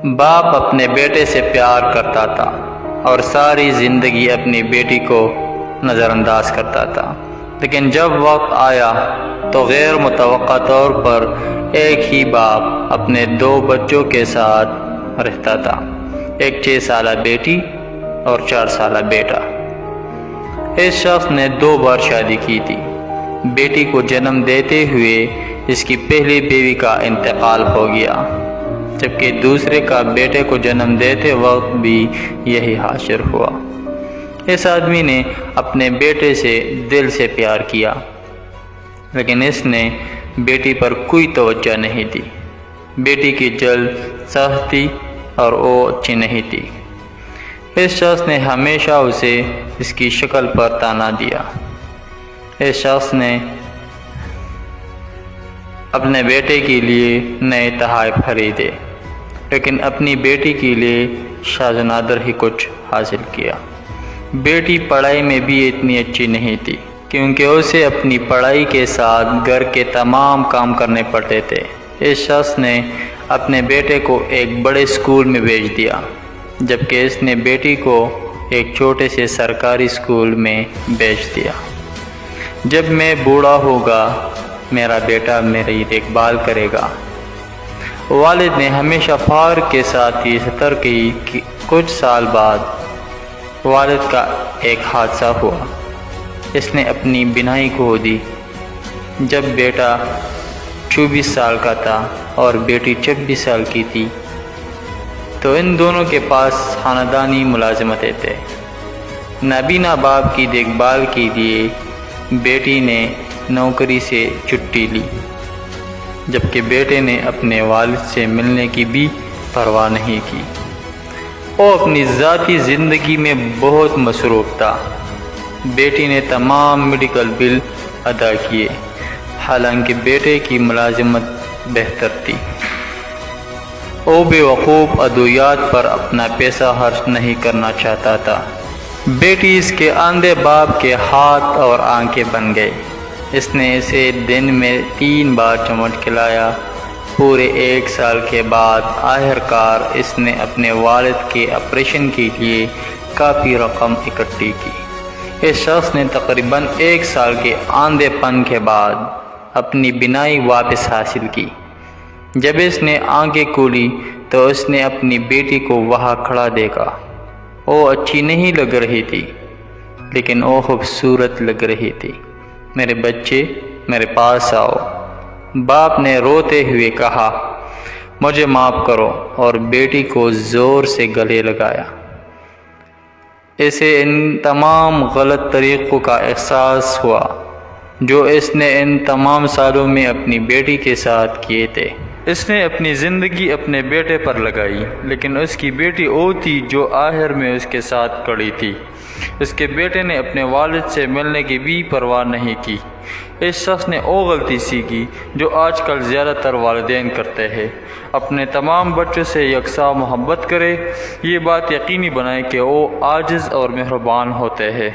باپ اپنے بیٹے سے پیار کرتا تھا اور ساری زندگی اپنی بیٹی کو نظر انداز کرتا تھا، لیکن جب وقت آیا تو غیر متوقع طور پر ایک ہی باپ اپنے 2 بچوں کے ساتھ رہتا تھا، ایک 6 سالہ بیٹی اور 4 سالہ بیٹا۔ اس شخص نے 2 بار شادی کی تھی۔ بیٹی کو جنم دیتے ہوئے اس کی پہلی بیوی کا انتقال ہو گیا، جبکہ دوسرے کا بیٹے کو جنم دیتے وقت بھی یہی حاصل ہوا۔ اس آدمی نے اپنے بیٹے سے دل سے پیار کیا، لیکن اس نے بیٹی پر کوئی توجہ نہیں دی۔ بیٹی کی جلد سخت تھی اور وہ اچھی نہیں تھی۔ اس شخص نے ہمیشہ اسے اس کی شکل پر طعنہ دیا۔ اس شخص نے اپنے بیٹے کے لیے نئے تحائف خریدے، لیکن اپنی بیٹی کے لیے شاذ و نادر ہی کچھ حاصل کیا۔ بیٹی پڑھائی میں بھی اتنی اچھی نہیں تھی، کیونکہ اسے اپنی پڑھائی کے ساتھ گھر کے تمام کام کرنے پڑتے تھے۔ اس شخص نے اپنے بیٹے کو ایک بڑے اسکول میں بھیج دیا، جبکہ اس نے بیٹی کو ایک چھوٹے سے سرکاری اسکول میں بھیج دیا۔ جب میں بوڑھا ہوگا میرا بیٹا میری دیکھ بھال کرے گا۔ والد نے ہمیشہ فخر کے ساتھ یہ ستر کی کہ کچھ سال بعد والد کا ایک حادثہ ہوا۔ اس نے اپنی بینائی کھو دی۔ جب بیٹا 24 سال کا تھا اور بیٹی 26 سال کی تھی تو ان دونوں کے پاس خاندانی ملازمتیں تھے۔ نابینا باپ کی دیکھ بھال کے لیے بیٹی نے نوکری سے چھٹی لی، جبکہ بیٹے نے اپنے والد سے ملنے کی بھی پرواہ نہیں کی۔ وہ اپنی ذاتی زندگی میں بہت مصروف تھا۔ بیٹی نے تمام میڈیکل بل ادا کیے، حالانکہ بیٹے کی ملازمت بہتر تھی۔ وہ بے وقوف ادویات پر اپنا پیسہ خرچ نہیں کرنا چاہتا تھا۔ بیٹی اس کے اندھے باپ کے ہاتھ اور آنکھیں بن گئی۔ اس نے اسے دن میں 3 بار چمچ کھلایا۔ پورے 1 سال کے بعد آخرکار اس نے اپنے والد کے آپریشن کے لیے کافی رقم اکٹھی کی۔ اس شخص نے تقریباً 1 سال کے اندھے پن کے بعد اپنی بینائی واپس حاصل کی۔ جب اس نے آنکھیں کھولی تو اس نے اپنی بیٹی کو وہاں کھڑا دیکھا۔ وہ اچھی نہیں لگ رہی تھی، لیکن وہ خوبصورت لگ رہی تھی۔ میرے بچے میرے پاس آؤ، باپ نے روتے ہوئے کہا۔ مجھے معاف کرو، اور بیٹی کو زور سے گلے لگایا۔ اسے ان تمام غلط طریقوں کا احساس ہوا جو اس نے ان تمام سالوں میں اپنی بیٹی کے ساتھ کیے تھے۔ اس نے اپنی زندگی اپنے بیٹے پر لگائی، لیکن اس کی بیٹی وہ تھی جو آخر میں اس کے ساتھ کھڑی تھی۔ اس کے بیٹے نے اپنے والد سے ملنے کی بھی پرواہ نہیں کی۔ اس شخص نے وہ غلطی سیکھی جو آج کل زیادہ تر والدین کرتے ہیں، اپنے تمام بچوں سے یکساں محبت کرے، یہ بات یقینی بنائے کہ وہ عاجز اور مہربان ہوتے ہیں۔